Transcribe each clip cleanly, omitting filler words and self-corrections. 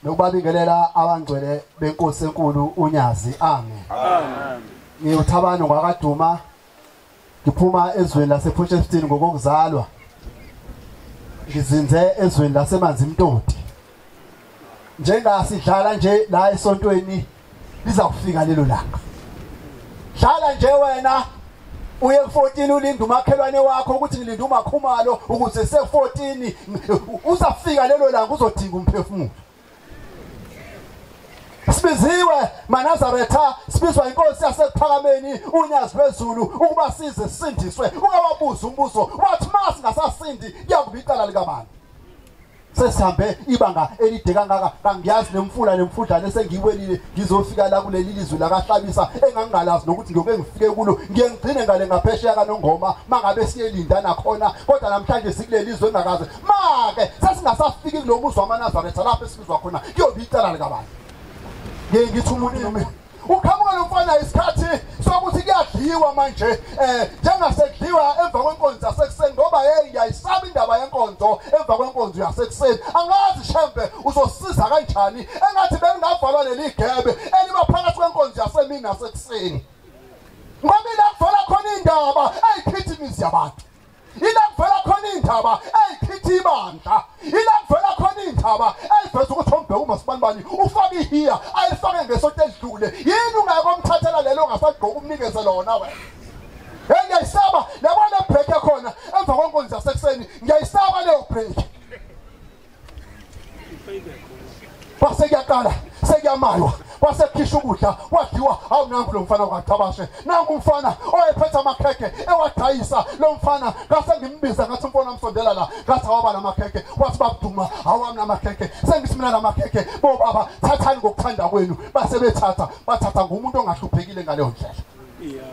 nokubabingelela abangcwele benkosi enkulu uNyazi. Amen. Amen. Ngiyothabana ngakaduma ngiphuma ezweni lasePotchefstroom ngokuzalwa. Ngizinze ezweni laseManzimtoti. Njengasidlala nje la esontweni liza kufika lelo langa. Dlala nje wena uye ku14 ulinda umakhelwane wakho ukuthi ngilinda uMakhumalo ukuze se14 uzafika lelo langa uzodinga umphefumulo. Sibiziwe maNazaretha, sibizwa inkosi yasePhakameni uNyazi phezulu ukuba size sisindiswe. Ungawabuza umbuzo wathi masi ngasasindi kuyakuba icala likabani. Sesihambe ibanga elide kangaka kangiyazi nemfudlane sengiyiwelile ngizofika la kuleli lizwe lakaHlabisa engangalazi nokuthi ngiyoke ngifike kulo ngiye ngigcine ngale ngaphesheya kaNongoma mangabe siyelindana khona kodwa namhlanje sikuleli lizwe engakaze make sesingasafiki kulomuzi wamaNazaretha lapho esibizwa khona kuyoba icala likabani. Ngithi umuntu nomina uqhamuka lomfana isikhathi sokuthi kuyadliwa manje njengasekudliwa emva kwenkonzo yasekuseni ngoba ngiyayisaba indaba yenkonzo emva kwenkonzo yasekuseni. Angazi shembe uzosiza kanjani engathi bengavalwa leli gebe eliba phakathi kwenkonzo yasemini nasekuseni. Ngoba ila kuvala khona indaba ayikhithi imizi yabantu. Ila kuvela khona indaba eyikhithi ibandla. Ila kuvela khona indaba eyiveza ukuthi ombheka uMasibanibani ufake ihiya ayifake ngesonto edlule. Yini ungayikomthathela lelo ongasagqoka umnikeze lona wena? Ngiyayisaba labona break ekhona emva kwenkonzo yasekuseni. Ngiyayisaba leyo break. Base kuyaqala sekuyamaywa kwasekhisha ukudla wadliwa awunangu lo mfana wakathabashe nangu umfana oyephethe amakheke ewadayisa lo mfana ngase ngimbiza ngathi umfana amsondela la ngathi awaba namakheke wathi babuduma awami namakheke sengithi mina namakheke bo baba thathani ngokuthanda kwenu base bathatha ngumuntu ongahluphekile ngaleyo ndlela.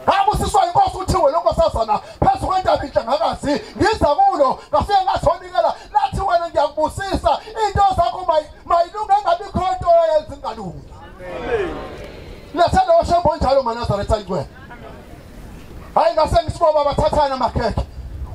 Ngabusiswa inkosi uthiwe lonkosazana phezu kwentaba inhle ngakazi ngiza kulo ngafike ngathonikela lathi wena ngiyakubusisa into zakho mayilunga engabi khonto oyenza ingalungi. Lathanda oshembo njalo maNazaretha ikwe. Hayi ngase ngisiboba bathathana amakheke.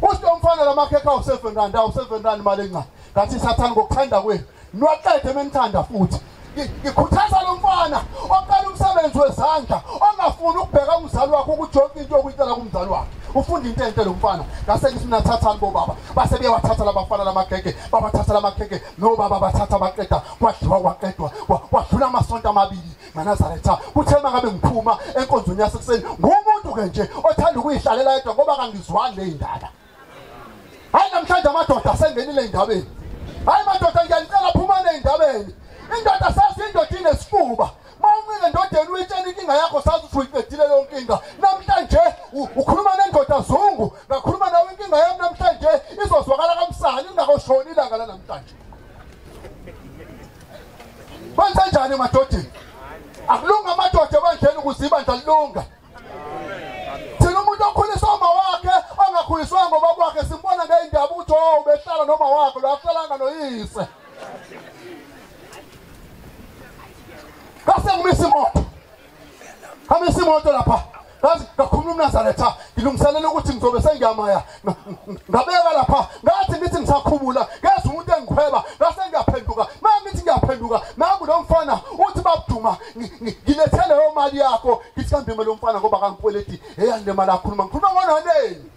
Uthi umfana lamakheke awu7 rand awu7 rand imali encane. Ngathi sathana ngokuthanda kwenu. Niwaqede menithanda futhi. Ngikhuthaza lo mfana oqala umsebenzi wezandla ongafuni ukubheka umzali wakho ukuthi yonke into okuyitela kumzali wakhe. Ufunda into enhle lo mfana. Ngase ngithi mina thathani bo baba. Base beyawathatha labafana lamakheke. Babathatha lamakheke no baba bathatha baqeda kwadliwa kwaqedwa kwadlula amasonto amabili maNazaretha. Kuthe mangabe ngiphuma enkonzweni yasekuseni ngumuntu ke nje othanda ukuyihlalela yedwa ngoba kangizwani le indaba. Hayi namhlanje amadoda asengenile endabeni. Hayi madoda ngiyanicela phumane endabeni. Indoda sasindoda inesifuba. Mawuncike ndodeni uyitshela inkinga yakho sazi ukuthi uyiqedile leyo nkinga. Namhlanje ukhuluma nendoda zungu, ngakhuluma nawe inkinga yami namhlanje izozwakala kamsana ingakoshoni ilanga la namhlanje. Kwenza njani madodeni? Akulunga amadoda bandleni ukuzibandla lilunga. Thina umuntu okhuliswa uma wakhe ongakhuliswa ngoba kwakhe simbona ngeindaba ukuthi ubehlala noma wakhe lo akuhlalanga noyise. Kase ngimisa imoto. Kamisa imoto lapha. Ngathi ngakhuluma uNazaretha ngilungiselela ukuthi ngizobe sengiyamaya. Ngabeka lapha. Ngathi ngithi ngisakhubula. Ngeze umuntu engikhweba. Ngase ngiyaphenduka. Mangithi ngiyaphenduka. Nangu lo mfana uthi babuduma ngilethele leyo mali yakho. Ngithi kambe lo mfana ngoba kangikweleti. Hey le mali akhuluma. Ngikhuluma ngonaneni.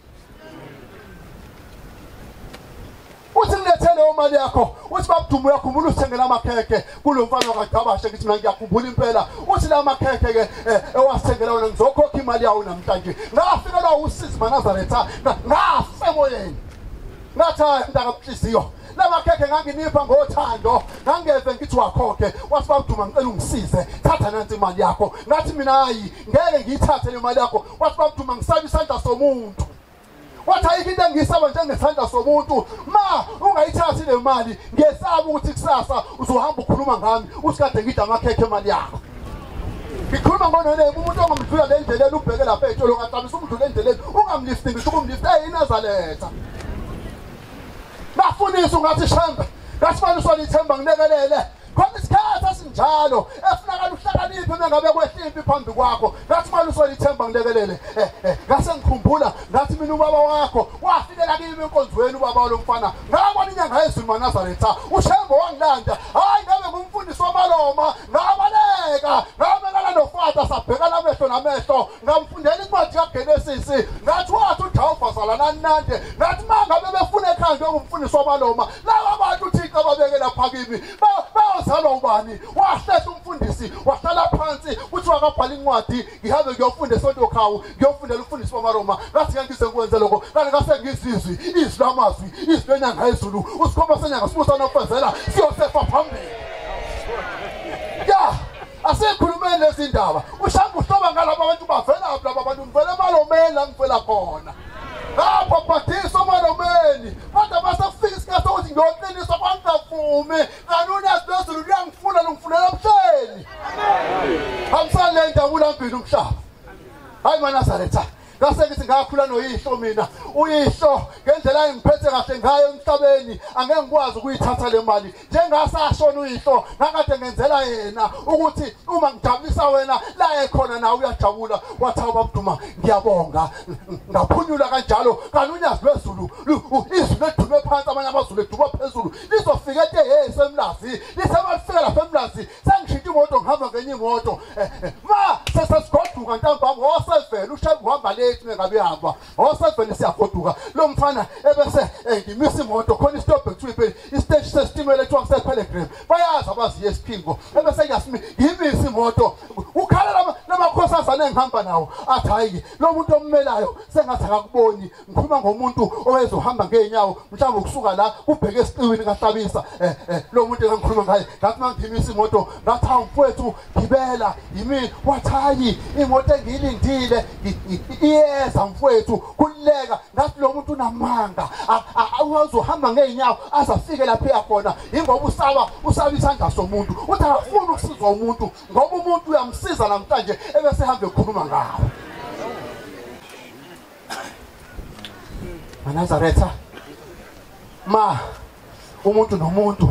Uthi ngilethele leyo mali yakho. Uthi babuduma uyakhumbula uthengela amakheke kulo mfana wakadabashe ngithi mina ngiyakhumbula impela. Uthi la makheke ke ewasithengela wena ngizokhokha imali yawo namhlanje. Ngafikelwa usizi maNazaretha ngafe emoyeni. Ngathi mntakaMhliziyo la makheke nganginipha ngothando ngangeve ngithi wakhokhe wathi babuduma ngicela ungisize thatha nansi imali yakho. Ngathi mina hayi ngeke ngiyithathe le mali yakho. Wathi babuduma ngisaba isandla somuntu. Wathi ayikho into engisaba njengesandla somuntu. Ma ungayithathi le mali ngesaba ukuthi kusasa uzohamba ukhuluma ngami usikade ngidla amakhekhe imali yakho. Ngikhuluma ngonene umuntu ongamdlula le ndlela ubheke lapha etsholo ngaxabisa umdlula endleleni ungamlifti ngisho ukumlifta iNazaretha. Bafundisa ungathi shamba ngasifana solithemba nginekelele. Khona isikhathi asinjalo efunakala uhlakaniphe mengabe kwehlimpi phambi kwakho. Ngathi manje usolithemba ngilekelele. Ngase ngikhumbula ngathi mina ubaba wakho wafikela kimi enkonzweni ubaba lo mfana. Ngabona inyanga yezulu maNazaretha. Ushembo wangilanda. Hayi ngabe ngumfundisi wama mnandi ngathi mangabe befuna ekhaya ngomfundisi wabaloma laba abantu uThixo ababeke lapha kimi bayozalwa ubani wahlehla umfundisi wahlala phansi uthi wakabhala incwadi ngihambe ngiyofunda esonto khawu ngiyofundela umfundisi wabaloma ngathi ngeke ngizekwenza lokho kanti ngase ngizizwi izwi lamazwi izwi lenyanga yezulu usikhomba senyanga sibusa nofezela siyosefa phambili ya asikhulumeni lezi ndaba ushamba uhloba ngalabo abantu bavela laba abantu ngivela emalomeni la ngivela khona ngapha bhadisa emalomeni kodwa basafika isikhathi sokuthi ngiyoqiniswa kwangavumi kanuni yazizulu liyangifuna lungifunela emhleni hamsane le ndawo ulambini umhlaba hayi maNazaretha ngase ngithi ngakhula noyihlo mina uyihlo ngendlela engiphethe kahle ngayo emhlabeni angeke ngikwazi ukuyithatha le mali njengasashona uyihlo ngakade ngenzela yena ukuthi uma ngijabulisa wena la ekhona nawe uyajabula wathi ababuduma ngiyabonga ngaphunyula kanjalo kanunyazi lwezulu izwi ledume phansi amanye amazulu eduba phezulu lizofika esemlazi lisebalifika lapha emlazi sengishintsha imoto ngihamba ngenye imoto ma sesesigoduka ntambama wosevela ushevu uhamba le ngabe hamba awasevele siyagoduka lo mfana ebese ngimisa imoto khona istop ekuthiwe istage sesitimela ethiwa kusepelgrim bayazi abazi yesiphingo ebese yasimi ngimisa imoto ukhala lamakhosazana engihamba nawo athi hayi lo muntu ommelayo sengathi akakuboni ngikhuluma ngomuntu owezohamba ngeenyawo mhlawumbe ukusuka la ubheke esiqiwini kahlabisa lo muntu engikhuluma ngaye ngathi mangimisa imoto ngathi mfowethu gibela yimi wathayi imoto engiyilindile iyeza mfowethu kuleka ngathi lo muntu unamanga uzohamba ngeenyawo azafike lapha yakhona ingoba usaba isandla somuntu uthi akafuni ukusizwa umuntu ngoba umuntu uyamsiza namhlanje ebese hambe ekhuluma ngawo maNazaretha ma umuntu nomuntu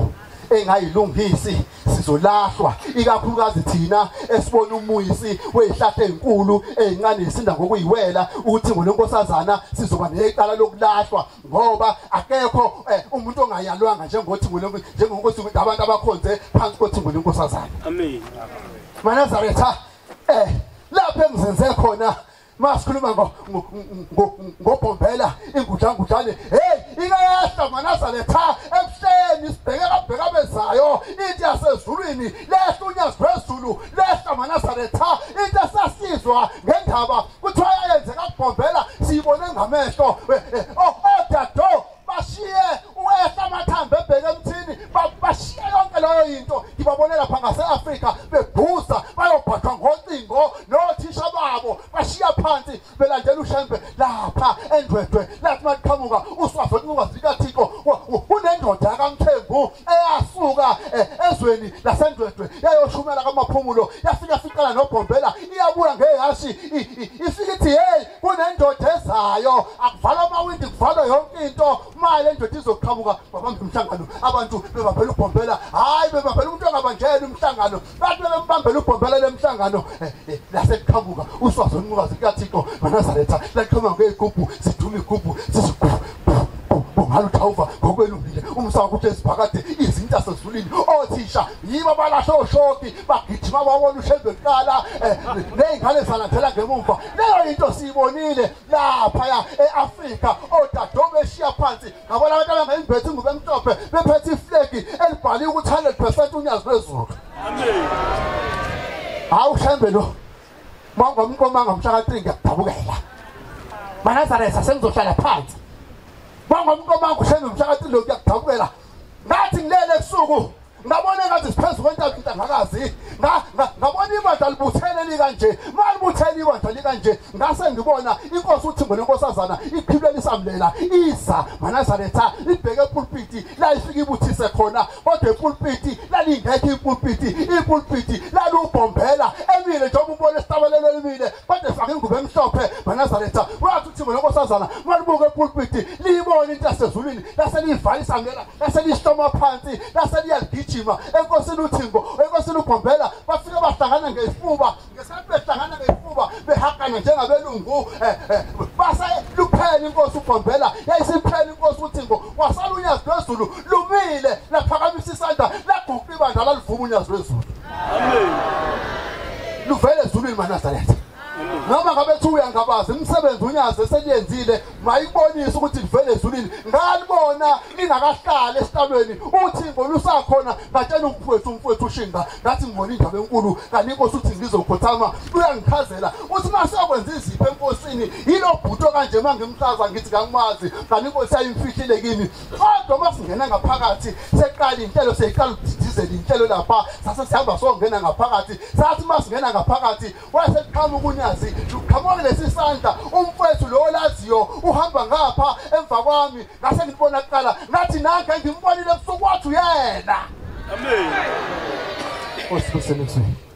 engayilungisi sizolahlwa ikakhulukazi thina esibona umuyisi wezihlahla ezinkulu ezincane isinda ngokuyiwela ukuthi ngolenkosazana sizoba neqala lokulahlwa ngoba akekho umuntu ongayalwanga njengokuthi abantu abakhonze phansi kwethingo lenkosazana amen maNazaretha lapho engizenze khona masikhuluma ngobhombela ingudlangudlane hey ingayahla maNazaretha ebuhleni sibheka bezayo into yasezulwini lehla unyazi phezulu lehla maNazaretha into esasizwa ngendaba kuthiwa yenzeka kubhombela siyibone ngamehlo odado bashiye uwehla amathambo ebheke emthini bashiye yonke leyo into ngibabonela lapha ngase-Afrika bebhuza bayobhathwa ngocingo nothisha babo bashiya phansi belandela uShembe lapha endwedwe lathi maqhamuka uswavele ungazika Thixo unendoda kaMthembu eyasuka ezweni lasendwedwe yayoshumela kamaphumulo yafika fikala nobhombela iyabuya ngehashi ifika ithi hey kunendoda ezayo akuvala amawindi kuvala yonke into mali endoda izoqhamuka babambe umhlangano abantu bebambela ubhombela hayi bebambela umuntu ongabanjela umhlangano bathi bebambela ubhombela lemhlangano laseqhamuka uswazwe unqazi kaThixo maNazaretha laqhamuka ngegubhu sithuma igubhu sisigubu ngaluthawuva ngokwelungile umsaka ukuthi esiphakade izinto asezulwini othisha yiba balahla oshoki bagijima babona uShembe kuqala nezingane zalandela ngemuva leyo into siyibonile lapha eAfrika odado beshiya phansi ngabona abantu abangayimbethi ingubo emhlophe bephethe iflag elibhaliwe ukuthi 100% unyazi lwezulu amen hawu Shembe lo mangomkomanga mshaka 3 ngiyadabukela maNazaretha sengizohlala phansi bangomkomanga uShembe mshaka 3 lo kuyadabukela ngathi ngilele ebusuku ngabona ngathi siphezulu kwentaba intangakazi ngabona ibandla libuthele likanje malibuthele ibandla likanje ngase ngibona inkosi uThixo lenkosazana iqhibele lisamlela iza maNazaretha libheke epulpiti la ifika ibuthise khona kodwa epulpiti lalingekho ipulpiti lalubhombela emile njengoba ubona esitabelelo limile kodwa efake ingubo emhlophe maNazaretha wathi uThixo lenkosazana malibuke epulpiti libone into yasezulwini laselivala isamlela laselihloma phansi laseliyagijima enkosini uThixo enkosini ubhombela bafika bahlangana ngezifuba ngesikhathi behlangana ngezifuba behakana njengabelungu base luphela inkosi ubhombela yayisiphela inkosi uThixo wasala unyazi lwezulu lumile laphakamisa isandla laguqa ibandla lalivuma unyazi lwezulu amen luvele ezulwini maNazaretha noma ngabe thuya ngabazi umsebenzi unyazi eseliyenzile ngayibonisa ukuthi livele ezulwini ngalibona lingakahlali esihlabeni uthi ngolusakhona ngatshela umfowethu ushinga ngathi ngibona indaba enkulu kanti inkosi uthi ngizokhothama uyangichazela uthi mase yakwenza izipho enkosini yilo bhuto kanje mangimhlaza ngithi kangimazi kanti inkosi ayimfihlile kimi kodwa masingena ngaphakathi seqala inhlelo seyiqala ukudidizela inhlelo lapha sase sihamba songena ngaphakathi sathi masingena ngaphakathi wayeseqhama ukunyazi uqhamuke lesisandla umfowethu lo laziyo uhamba ngapha emva kwami ngase ngibona kuqala ngathi nanke ngimbonile ebusuku wathi uyena amen. Osibusele.